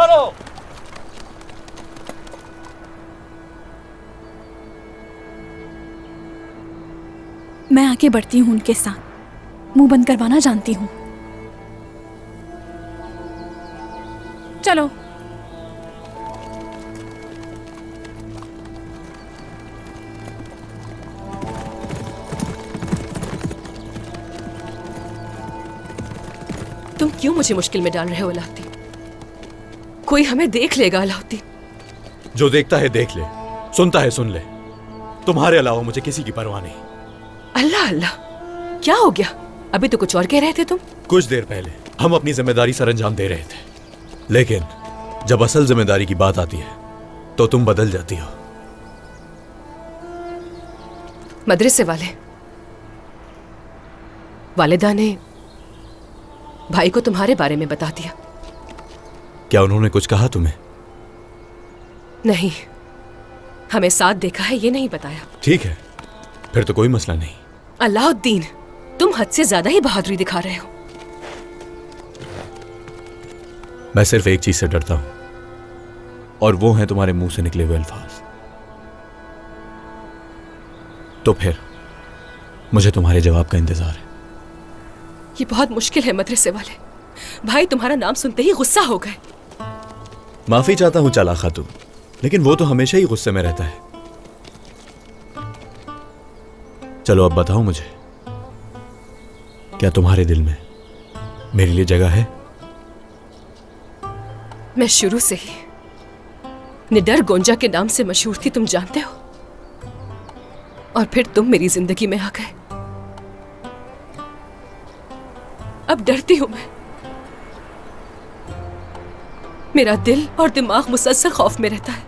संभालो। मैं आगे बढ़ती हूँ उनके साथ, मुंह बंद करवाना जानती हूँ। चलो। तुम क्यों मुझे मुश्किल में डाल रहे हो अलाउद्दीन? कोई हमें देख लेगा अलाउद्दीन। जो देखता है देख ले, सुनता है सुन ले। तुम्हारे अलावा मुझे किसी की परवाह नहीं। अल्लाह अल्लाह, क्या हो गया? अभी तो कुछ और कह रहे थे तुम। कुछ देर पहले हम अपनी जिम्मेदारी सर अंजाम दे रहे थे, लेकिन जब असल जिम्मेदारी की बात आती है तो तुम बदल जाती हो। मदरसे वालिदा ने भाई को तुम्हारे बारे में बता दिया। क्या उन्होंने कुछ कहा तुम्हें? नहीं, हमें साथ देखा है ये नहीं बताया। ठीक है, फिर तो कोई मसला नहीं। अलाउद्दीन, तुम हद से ज्यादा ही बहादुरी दिखा रहे हो। मैं सिर्फ एक चीज से डरता हूं, और वो है तुम्हारे मुंह से निकले हुए अल्फाज। तो फिर मुझे तुम्हारे जवाब का इंतजार है। ये बहुत मुश्किल है मदरसे वाले। भाई तुम्हारा नाम सुनते ही गुस्सा हो गए। माफी चाहता हूं चाला खातून, लेकिन वो तो हमेशा ही गुस्से में रहता है। चलो अब बताओ मुझे, क्या तुम्हारे दिल में मेरे लिए जगह है? मैं शुरू से ही निडर गोंजा के नाम से मशहूर थी, तुम जानते हो। और फिर तुम मेरी जिंदगी में आ गए। अब डरती हूं मैं। मेरा दिल और दिमाग मुसलसल खौफ में रहता है,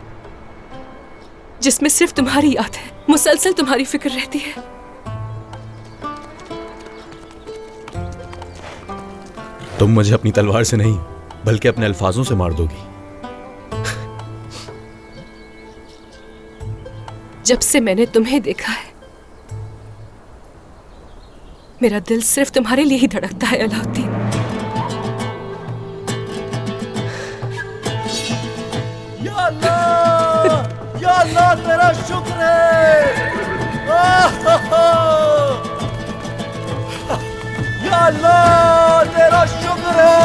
जिसमें सिर्फ तुम्हारी याद है। मुसलसल तुम्हारी फिक्र रहती है। तुम मुझे अपनी तलवार से नहीं बल्कि अपने अल्फाजों से मार दोगी। जब से मैंने तुम्हें देखा है, मेरा दिल सिर्फ तुम्हारे लिए ही धड़कता है अलाउद्दीन। या अल्लाह तेरा शुक्र है। या अल्लाह तेरा शुक्र है।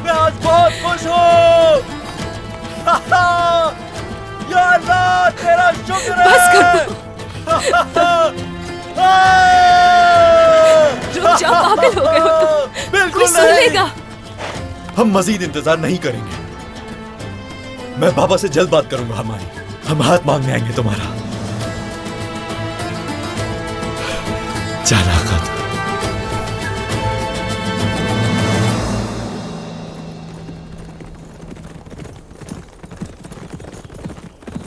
मैं आज बहुत खुश हूँ। या अल्लाह तेरा शुक्र है। बस कर रुक जाओ, पागल हो गए हो तुम। बिल्कुल कोई सुन लेगा। हम मजीद इंतजार नहीं करेंगे। मैं बाबा से जल्द बात करूंगा हमारी। हम हाथ मांगने आएंगे तुम्हारा। चाला खातून।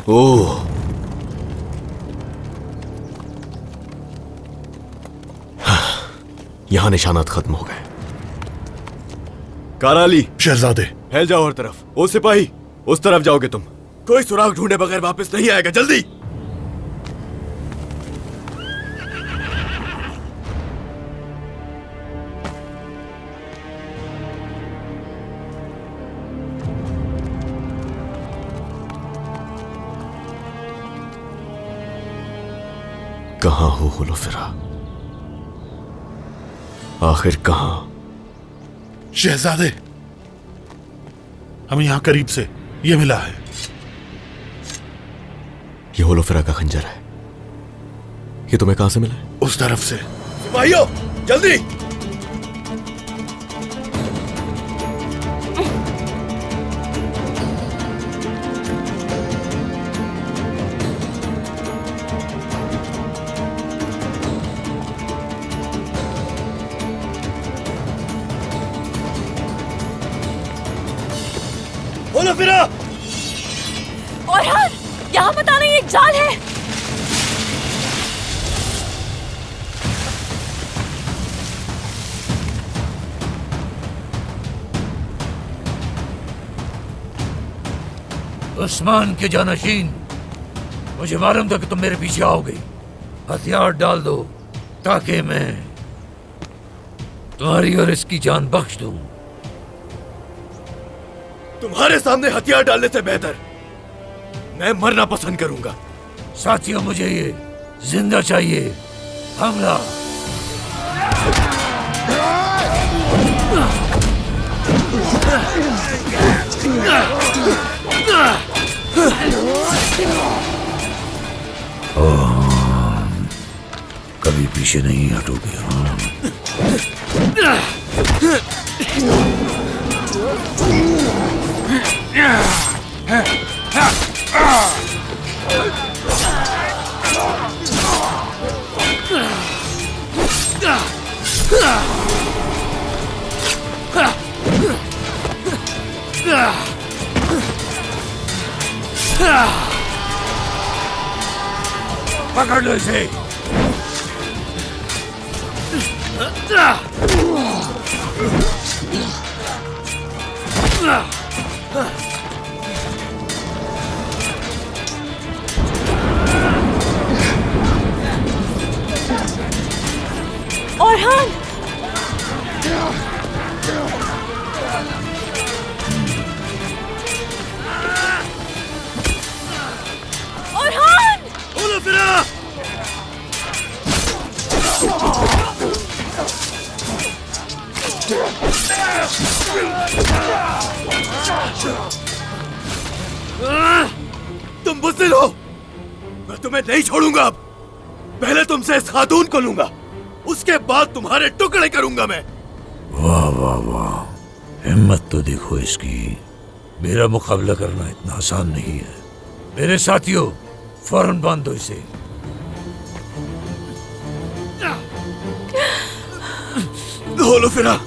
ओह, यहां निशानात खत्म हो गए। काराली, शहजादे, फैल जाओ हर तरफ। ओ सिपाही, उस तरफ जाओगे तुम। कोई सुराग ढूंढे बगैर वापस नहीं आएगा। जल्दी। कहां हो हुलफिरा? आखिर कहां? शहजादे, हमें यहां करीब से ये मिला है। ये हुलफिरा का खंजर है। ये तुम्हें कहां से मिला है? उस तरफ से। सिपाहियों, जल्दी। हुलफिरा! और यहाँ पता नहीं एक जाल है। उस्मान के जानशीन, मुझे मालूम था कि तुम मेरे पीछे आओगे। हथियार डाल दो ताकि मैं तुम्हारी और इसकी जान बख्श दूं। तुम्हारे सामने हथियार डालने से बेहतर मैं मरना पसंद करूंगा। साथियों, मुझे ये जिंदा चाहिए। हमला! कभी पीछे नहीं हटोगे। पकड़ लो इसे। औरहान! औरहान! तुम बुज़दिल हो। मैं तुम्हें नहीं छोड़ूंगा। अब पहले तुमसे इस खातून को लूंगा, उसके बाद तुम्हारे टुकड़े करूंगा मैं। वाह वाह वाह, हिम्मत तो देखो इसकी। मेरा मुकाबला करना इतना आसान नहीं है। मेरे साथियों, फौरन बांध दो इसे। होलोफिरा!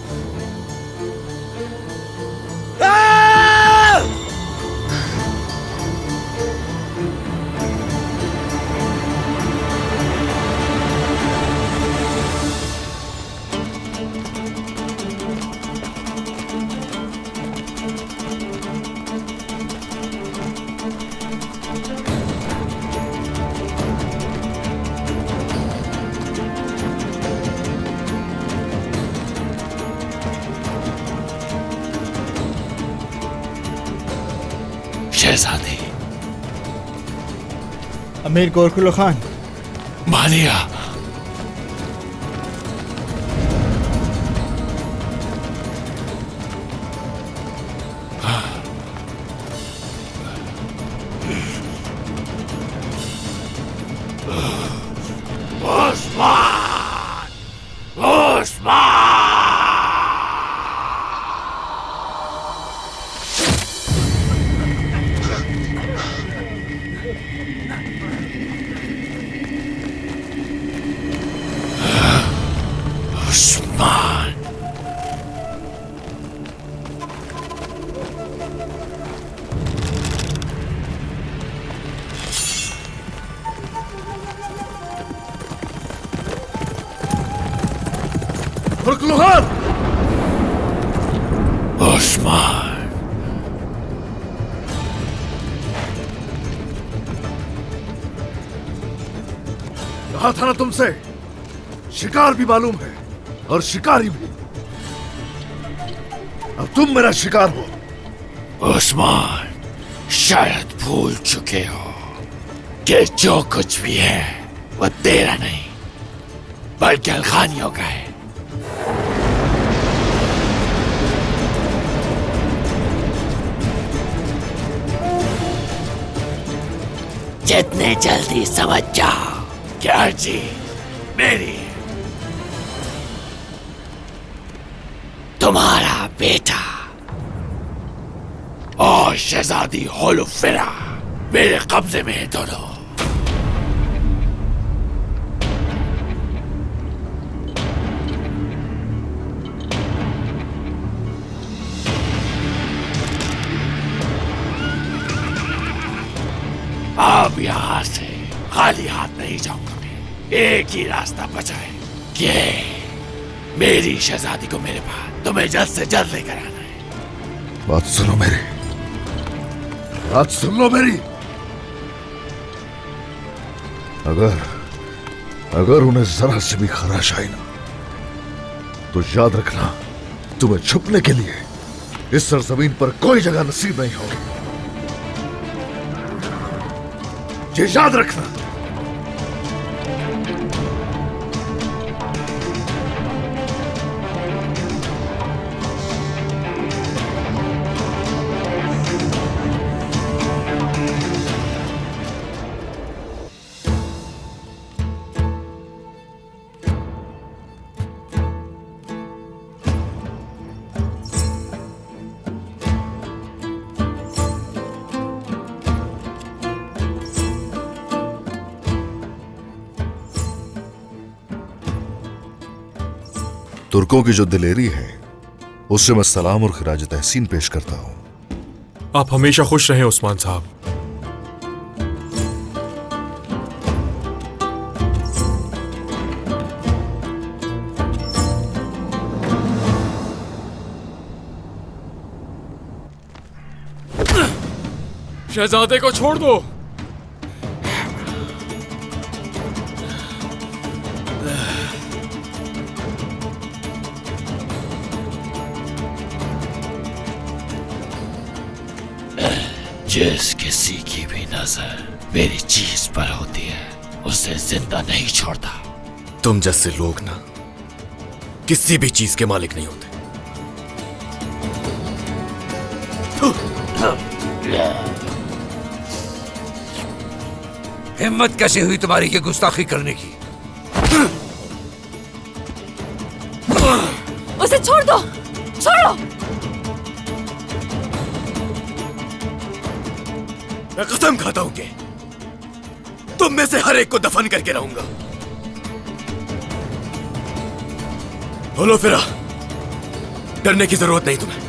शहजादी अमीर गोरखुल खान। मालिया, उस्मान! कहा था ना तुमसे, शिकार भी मालूम है और शिकारी भी। अब तुम मेरा शिकार हो। उस्मान, शायद भूल चुके हो कि जो कुछ भी है वो तेरा नहीं बल्कि अलखानियों का है। जितने जल्दी समझ जाओ क्या चीज मेरी है। तुम्हारा बेटा और शहजादी होलोफिरा मेरे कब्जे में है दोनों। अब यहां से खाली हाथ नहीं जाऊंगा मैं। एक ही रास्ता बचा है कि मेरी शहजादी को मेरे पास तुम्हें जल्द से जल्द लेकर आना है। बात सुनो मेरी, बात सुन लो मेरी। अगर उन्हें जरा से भी खराश आई ना तो याद रखना, तुम्हें छुपने के लिए इस सरजमीन पर कोई जगह नसीब नहीं होगी। ये याद रखना। तुर्कों की जो दिलेरी है, उससे मैं सलाम और खिराज तहसीन पेश करता हूं। आप हमेशा खुश रहें उस्मान साहब। शहजादे को छोड़ दो। जिस किसी की भी नजर मेरी चीज पर होती है, उसे जिंदा नहीं छोड़ता। तुम जैसे लोग ना किसी भी चीज के मालिक नहीं होते। हिम्मत कैसे हुई तुम्हारी ये गुस्ताखी करने की? उसे छोड़ दो, छोड़ो। मैं कसम खाता हूं कि तुम में से हर एक को दफन करके रहूंगा। बोलो फिरा, डरने की जरूरत नहीं तुम्हें।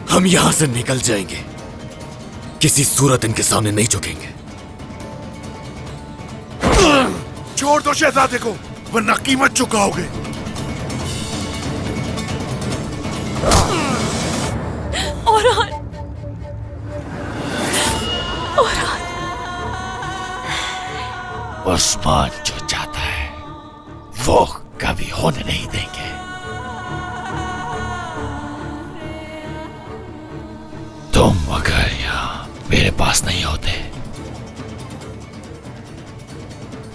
हम यहां से निकल जाएंगे, किसी सूरत इनके सामने नहीं झुकेंगे। छोड़ दो शहजादे को, वरना कीमत चुकाओगे। उस्मान जो चाहता है वो कभी होने नहीं देंगे। तुम अगर यहां मेरे पास नहीं होते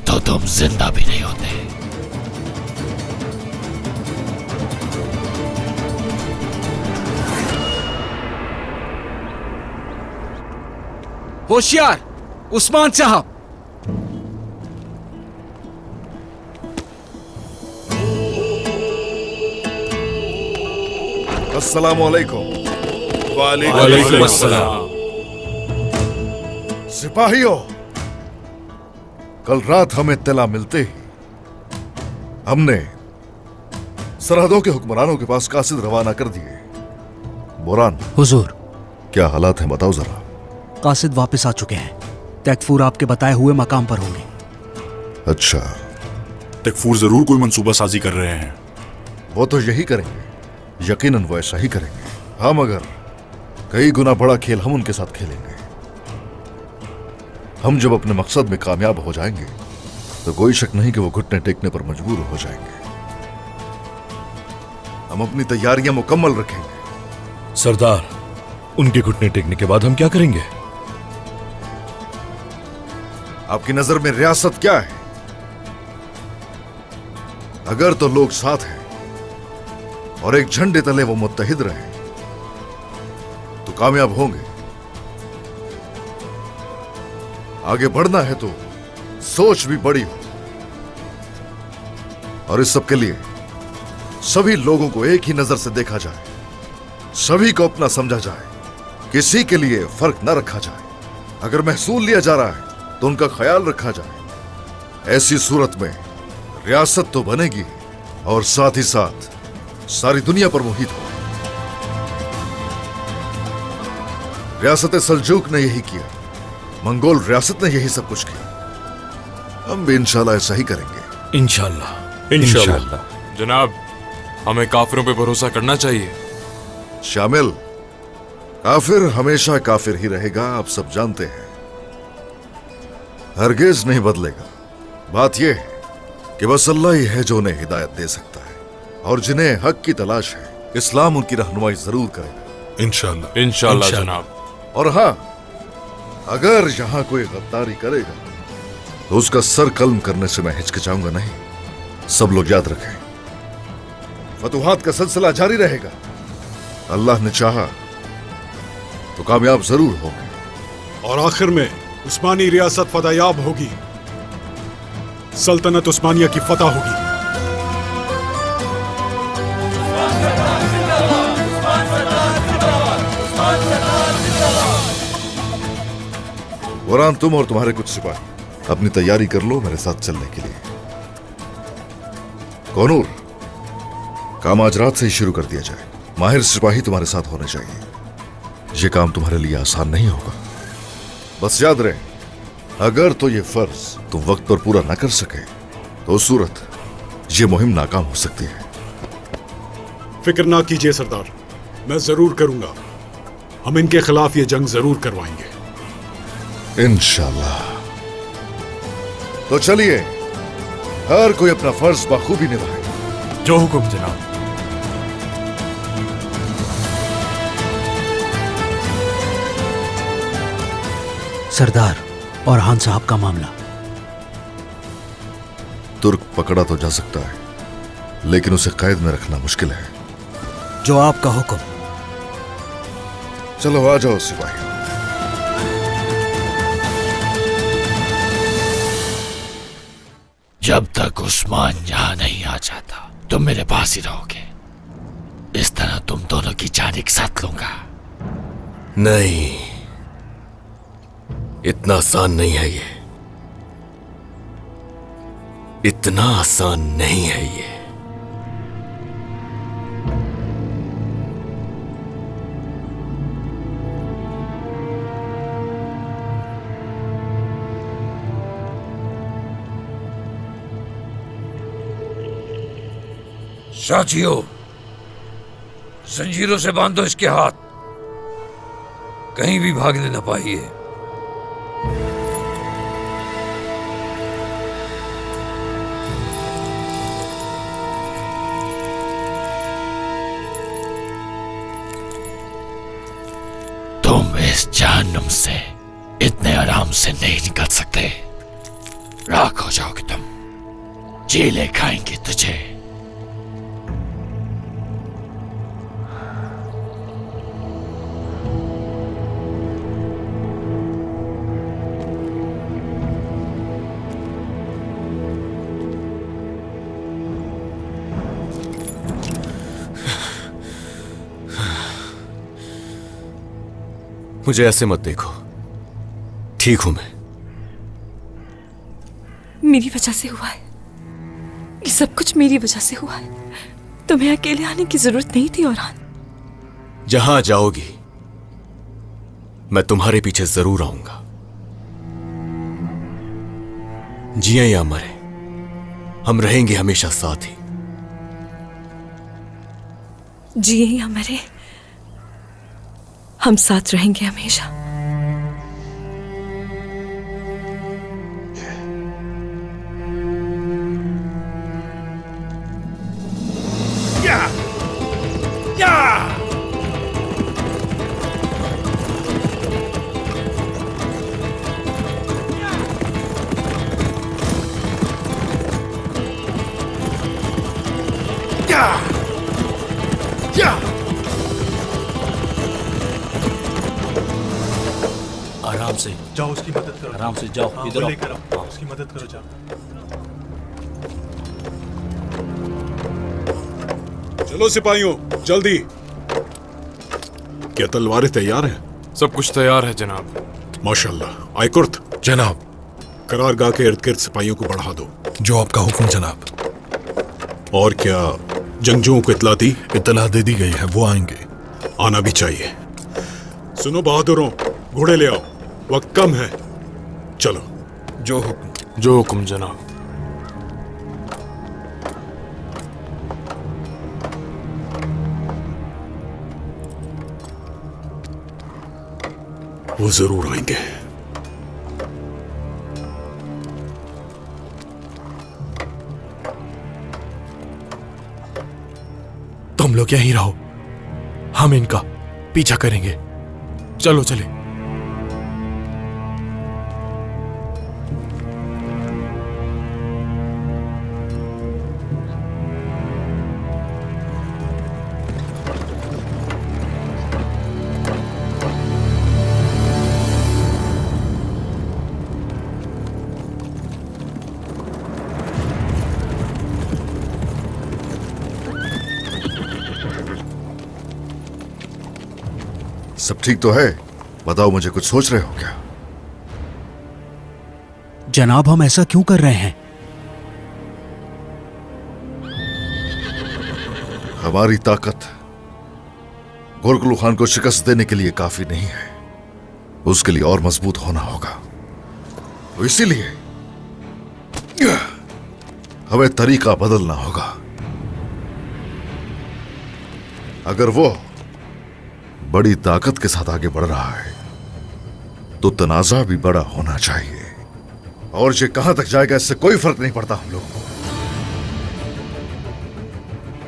तो तुम जिंदा भी नहीं होते। होशियार उस्मान साहब, अस्सलामुअलैकुम। वालेकुम अस्सलाम। सिपाहियों, कल रात हमें इत्तला मिलते ही हमने सरहदों के हुक्मरानों के पास कासिद रवाना कर दिए। बोरान, हुजूर, क्या हालात हैं बताओ जरा। कासिद वापस आ चुके हैं। तकफूर आपके बताए हुए मकाम पर होंगे। अच्छा, तकफूर जरूर कोई मंसूबा साजी कर रहे हैं। वो तो यही करेंगे, यकीनन वो ऐसा ही करेंगे। हाँ, मगर कई गुना बड़ा खेल हम उनके साथ खेलेंगे। हम जब अपने मकसद में कामयाब हो जाएंगे तो कोई शक नहीं कि वो घुटने टेकने पर मजबूर हो जाएंगे। हम अपनी तैयारियां मुकम्मल रखेंगे। सरदार, उनके घुटने टेकने के बाद हम क्या करेंगे? आपकी नजर में रियासत क्या है? अगर तो लोग साथ हैं और एक झंडे तले वो मुत्तहिद रहे तो कामयाब होंगे। आगे बढ़ना है तो सोच भी बड़ी हो, और इस सब के लिए सभी लोगों को एक ही नजर से देखा जाए, सभी को अपना समझा जाए, किसी के लिए फर्क न रखा जाए। अगर महसूल लिया जा रहा है तो उनका ख्याल रखा जाए। ऐसी सूरत में रियासत तो बनेगी और साथ ही साथ सारी दुनिया पर मुहित हो। रियासत सल्जूक ने यही किया, मंगोल रियासत ने यही सब कुछ किया। हम भी इंशाल्लाह ऐसा ही करेंगे। इंशाल्लाह, इंशाल्लाह। जनाब, हमें काफिरों पे भरोसा करना चाहिए। शामिल, काफिर हमेशा काफिर ही रहेगा, आप सब जानते हैं। हरगिज नहीं बदलेगा। बात यह है कि बस अल्लाह ही है जो उन्हें हिदायत दे सकता है। और जिन्हें हक की तलाश है, इस्लाम उनकी रहनुमाई जरूर करेगा। इंशाल्लाह इंशाल्लाह जनाब। और हाँ, अगर यहां कोई गद्दारी करेगा तो उसका सर कल्म करने से मैं हिचकिचाऊंगा नहीं। सब लोग याद रखें, फतुहात का सिलसिला जारी रहेगा। अल्लाह ने चाहा तो कामयाब जरूर होंगे। और आखिर में उस्मानी रियासत फतहयाब होगी, सल्तनत उस्मानिया की फतह होगी। वरान, तुम और तुम्हारे कुछ सिपाही अपनी तैयारी कर लो मेरे साथ चलने के लिए। कौनूर, काम आज रात से ही शुरू कर दिया जाए। माहिर सिपाही तुम्हारे साथ होने चाहिए। यह काम तुम्हारे लिए आसान नहीं होगा। बस याद रहे, अगर तो ये फर्ज तुम वक्त पर पूरा न कर सके तो उस सूरत ये मुहिम नाकाम हो सकती है। फिक्र ना कीजिए सरदार, मैं जरूर करूंगा। हम इनके खिलाफ ये जंग जरूर करवाएंगे इंशाल्लाह। तो चलिए, हर कोई अपना फर्ज बखूबी निभाए। जो हुक्म जनाब। सरदार और हान साहब का मामला। तुर्क पकड़ा तो जा सकता है, लेकिन उसे कैद में रखना मुश्किल है। जो आपका हुक्म। चलो आ जाओ सिपाही। जब तक उस्मान यहां नहीं आ जाता तुम मेरे पास ही रहोगे। इस तरह तुम दोनों की जान एक साथ लूंगा। नहीं, इतना आसान नहीं है ये। इतना आसान नहीं है ये। साथियों, जंजीरों से बांधो इसके हाथ, कहीं भी भागने न पाइए। तुम इस जहन्नुम से इतने आराम से नहीं निकल सकते। राख हो जाओगे तुम, चीले खाएंगे तुझे। मुझे ऐसे मत देखो, ठीक हूं मैं। मेरी वजह से हुआ है, ये सब कुछ मेरी वजह से हुआ है। तुम्हें अकेले आने की जरूरत नहीं थी औरान। जहां जाओगी मैं तुम्हारे पीछे जरूर आऊंगा। जिए या मरे, हम रहेंगे हमेशा साथ ही। जिए या मरे, हम साथ रहेंगे हमेशा। आराम से जाओ, उसकी मदद करो। आराम से जाओ, इधर आओ। लेकर आओ, उसकी मदद करो। जाओ, चलो सिपाहियों, जल्दी। क्या तलवारें तैयार हैं? सब कुछ तैयार है जनाब। माशाल्लाह। आयकुर्त जनाब। करारगाह के इर्द गिर्द सिपाहियों को बढ़ा दो। जो आपका हुक्म जनाब। और क्या जंगजुओं को इतला दी? इतला दे दी गई है, वो आएंगे। आना भी चाहिए। सुनो बहादुरों, घोड़े ले आओ, वक्त कम है। चलो। जो हुक्म जनाब। वो जरूर आएंगे। लोग यहीं रहो, हम इनका पीछा करेंगे। चलो चले। सब ठीक तो है? बताओ, मुझे कुछ सोच रहे हो क्या? जनाब, हम ऐसा क्यों कर रहे हैं? हमारी ताकत गोरकुल खान को शिकस्त देने के लिए काफी नहीं है, उसके लिए और मजबूत होना होगा। तो इसीलिए हमें तरीका बदलना होगा। अगर वो बड़ी ताकत के साथ आगे बढ़ रहा है तो तनाजा भी बड़ा होना चाहिए, और ये कहां तक जाएगा इससे कोई फर्क नहीं पड़ता हम लोगों को।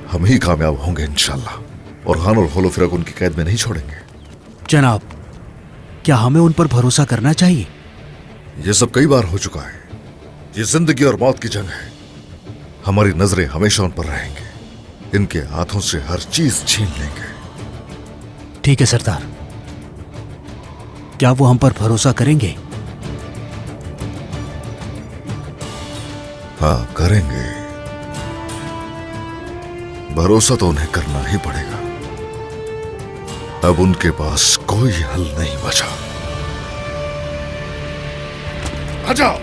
हम ही कामयाब होंगे इंशाल्लाह, और खान और होलोफिरा को उनकी कैद में नहीं छोड़ेंगे। जनाब, क्या हमें उन पर भरोसा करना चाहिए? ये सब कई बार हो चुका है। ये जिंदगी और मौत की जंग है। हमारी नजरें हमेशा उन पर रहेंगे। इनके हाथों से हर चीज छीन लेंगे। ठीक है सरदार, क्या वो हम पर भरोसा करेंगे? हाँ, करेंगे। भरोसा तो उन्हें करना ही पड़ेगा। अब उनके पास कोई हल नहीं बचा। आ जाओ।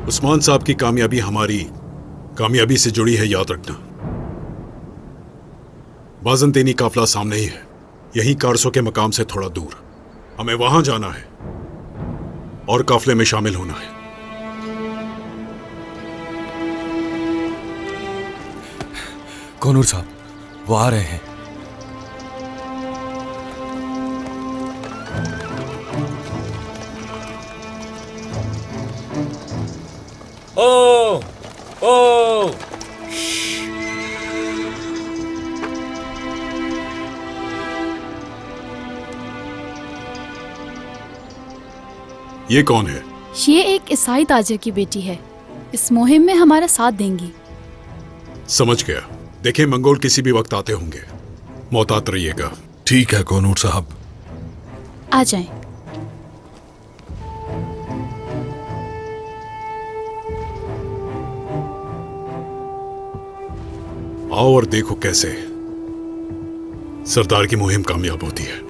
उस्मान साहब की कामयाबी हमारी कामयाबी से जुड़ी है, याद रखना। बाजंतीनी काफिला सामने ही है, यहीं कारसों के मकाम से थोड़ा दूर। हमें वहां जाना है और काफिले में शामिल होना है। कोनूर साहब, वो आ रहे हैं। ओ ओ ये कौन है? ये एक ईसाई ताजिर की बेटी है। इस मुहिम में हमारा साथ देंगी। समझ गया। देखें, मंगोल किसी भी वक्त आते होंगे, मोहतात रहिएगा। ठीक है कोनूर साहब। आ जाएं। आओ और देखो कैसे सरदार की मुहिम कामयाब होती है।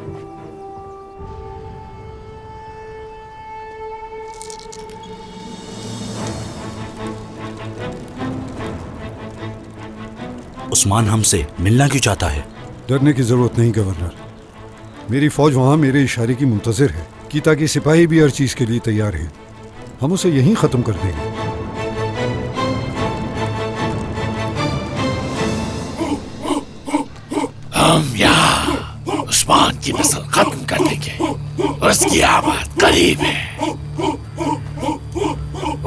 उस्मान हमसे मिलना क्यों चाहता है? डरने की जरूरत नहीं गवर्नर। मेरी फौज वहां मेरे इशारे की मुंतजिर है कि ताकि सिपाही भी हर चीज के लिए तैयार हैं। हम उसे यहीं खत्म कर देंगे। हम यहाँ उस्मान की नस्ल खत्म कर देंगे। उसकी आमद करीब है,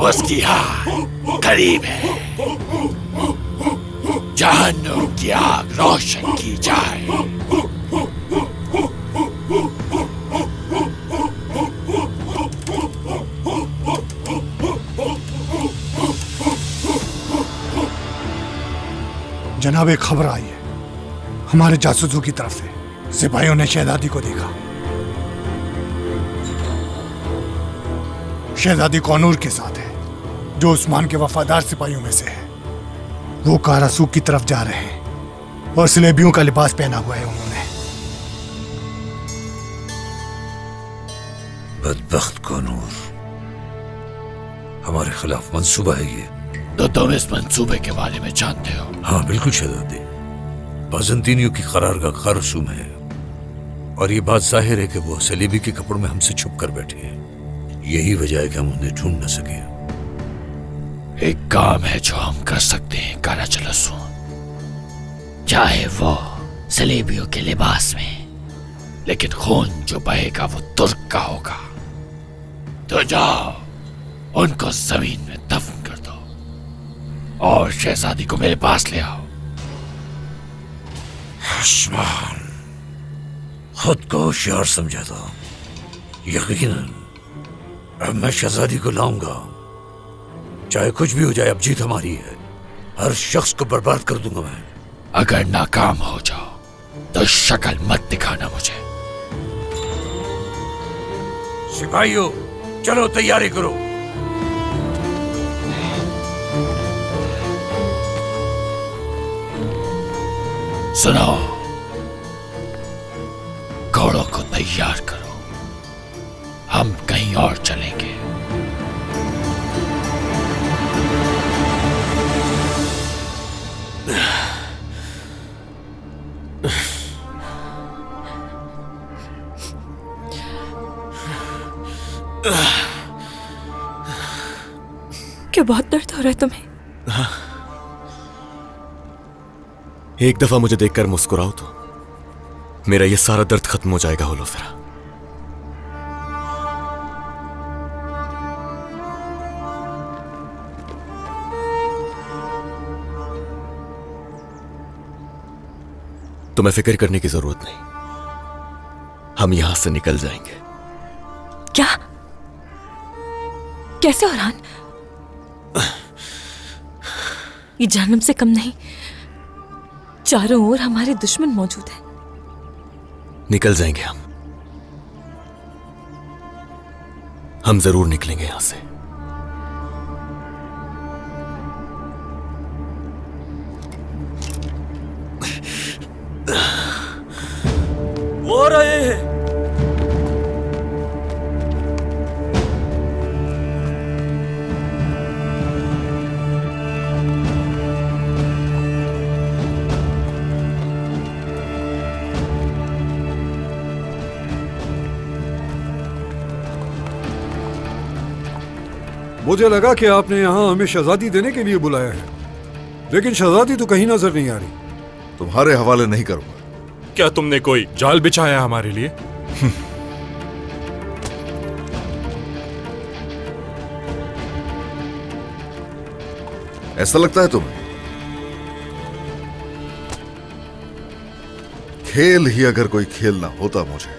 उसकी हार करीब है। जहन्नुम की आग रोशन की जाए। जनाब, एक खबर आई है हमारे जासूसों की तरफ से। सिपाहियों ने शहजादी को देखा। शहजादी कोनूर के साथ है, जो उस्मान के वफादार सिपाहियों में से है। वो कारासूक की तरफ जा रहे हैं और सलेबियों का लिबास पहना हुआ है उन्होंने। बदबख्त कोनूर, हमारे खिलाफ मंसूबा है ये। तो तुम इस मंसूबे के बारे में जानते हो? हाँ बिल्कुल शहजादी, बाजंतीनियों की करारगाह कारसूम है, और ये बात जाहिर है कि वो सलीबी के कपड़ों में हमसे छुप कर बैठे हैं। यही वजह है कि हम उन्हें ढूंढ न सके। एक काम है जो हम कर सकते हैं काराचलसून, चाहे वो सलेबियों के लिबास में, लेकिन खून जो बहेगा वो तुर्क का होगा। तो जाओ, उनको जमीन में दफन कर दो। और शहजादी को मेरे पास ले आओ। उस्मान, खुद को होशियार समझा था। यकीनन अब मैं शहजादी को लाऊंगा। चाहे कुछ भी हो जाए, अब जीत हमारी है। हर शख्स को बर्बाद कर दूंगा मैं। अगर नाकाम हो जाओ तो शक्ल मत दिखाना मुझे। सिपाहियों, चलो तैयारी करो। सुनो, घोड़ों को तैयार करो, हम कहीं और चलेंगे। क्या बहुत दर्द हो रहा है तुम्हें? एक दफा मुझे देखकर मुस्कुराओ तो मेरा ये सारा दर्द खत्म हो जाएगा होलोफेरा। तुम्हें फिक्र करने की जरूरत नहीं, हम यहां से निकल जाएंगे। क्या? कैसे औरान? ये जहन्नम से कम नहीं, चारों ओर हमारे दुश्मन मौजूद हैं। निकल जाएंगे हम जरूर निकलेंगे यहां से। वो रहे हैं। मुझे लगा कि आपने यहाँ हमें शहजादी देने के लिए बुलाया है, लेकिन शहजादी तो कहीं नजर नहीं आ रही। तुम्हारे हवाले नहीं करूंगा। क्या तुमने कोई जाल बिछाया हमारे लिए? ऐसा लगता है तुम्हें? खेल ही अगर कोई खेलना होता मुझे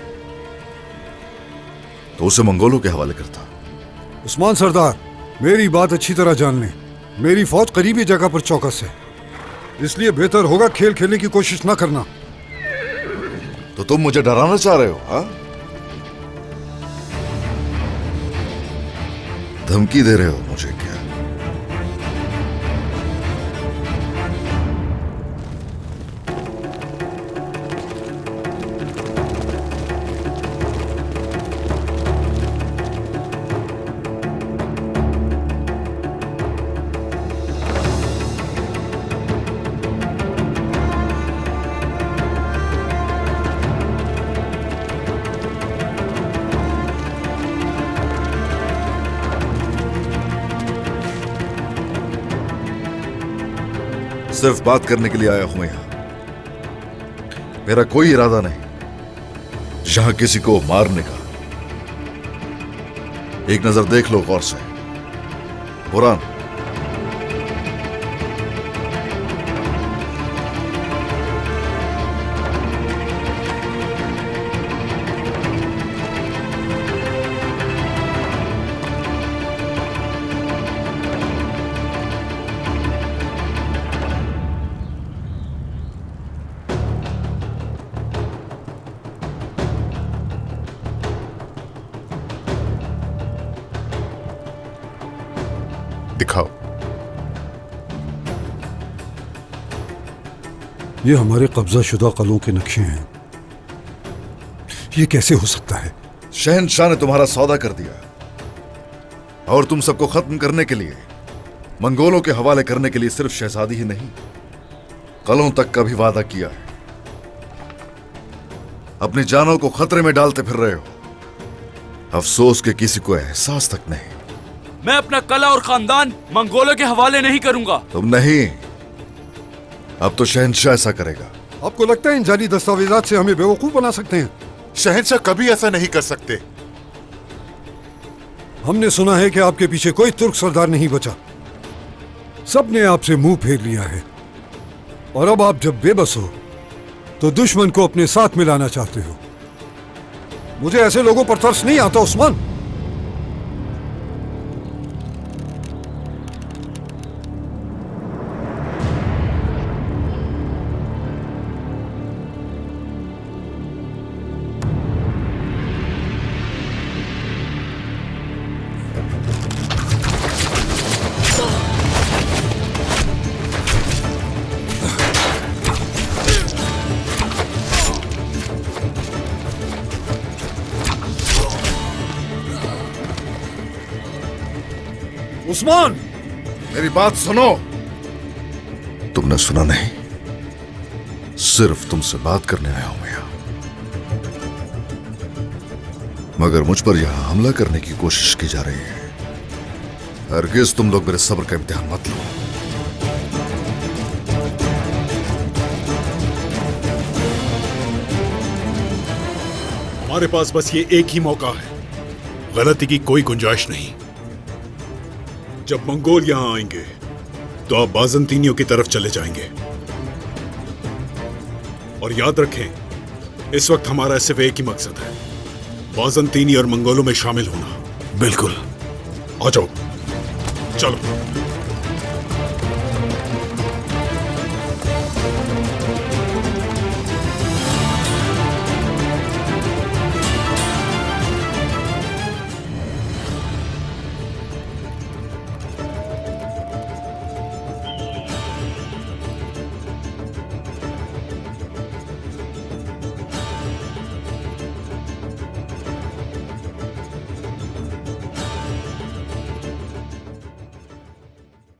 तो उसे मंगोलों के हवाले करता। उस्मान सरदार, मेरी बात अच्छी तरह जान लें, मेरी फौज करीबी जगह पर चौकस है, इसलिए बेहतर होगा खेल खेलने की कोशिश ना करना। तो तुम मुझे डराना चाह रहे हो? हाँ, धमकी दे रहे हो मुझे क्या? सिर्फ बात करने के लिए आया हूं यहां। मेरा कोई इरादा नहीं यहां किसी को मारने का। एक नजर देख लो गौर से। कुरान दिखाओ। ये हमारे कब्जा शुदा कलों के नक्शे हैं। ये कैसे हो सकता है? शहंशाह ने तुम्हारा सौदा कर दिया और तुम सबको खत्म करने के लिए, मंगोलों के हवाले करने के लिए सिर्फ शहजादी ही नहीं, कलों तक का भी वादा किया है। अपनी जानों को खतरे में डालते फिर रहे हो। अफसोस के किसी को एहसास तक नहीं। मैं अपना कला और खानदान मंगोलों के हवाले नहीं करूंगा। तुम नहीं, अब तो शहंशाह ऐसा करेगा। आपको लगता है इन जाली दस्तावेजात से हमें बेवकूफ बना सकते हैं? शहंशाह कभी ऐसा नहीं कर सकते। हमने सुना है कि आपके पीछे कोई तुर्क सरदार नहीं बचा। सबने आपसे मुंह फेर लिया है और अब आप जब बेबस हो तो दुश्मन को अपने साथ मिलाना चाहते हो। मुझे ऐसे लोगों पर तरस नहीं आता उस्मान। उस्मान, मेरी बात सुनो। तुमने सुना नहीं, सिर्फ तुमसे बात करने आया हूं मैं यहां। मगर मुझ पर यहां हमला करने की कोशिश की जा रही है। हरगिज तुम लोग मेरे सब्र का इम्तिहान मत लो। हमारे पास बस ये एक ही मौका है, गलती की कोई गुंजाइश नहीं। जब मंगोल यहां आएंगे तो आप बाजंतीनियों की तरफ चले जाएंगे। और याद रखें, इस वक्त हमारा सिर्फ एक ही मकसद है, बाजंतीनी और मंगोलों में शामिल होना। बिल्कुल। आ जाओ, चलो।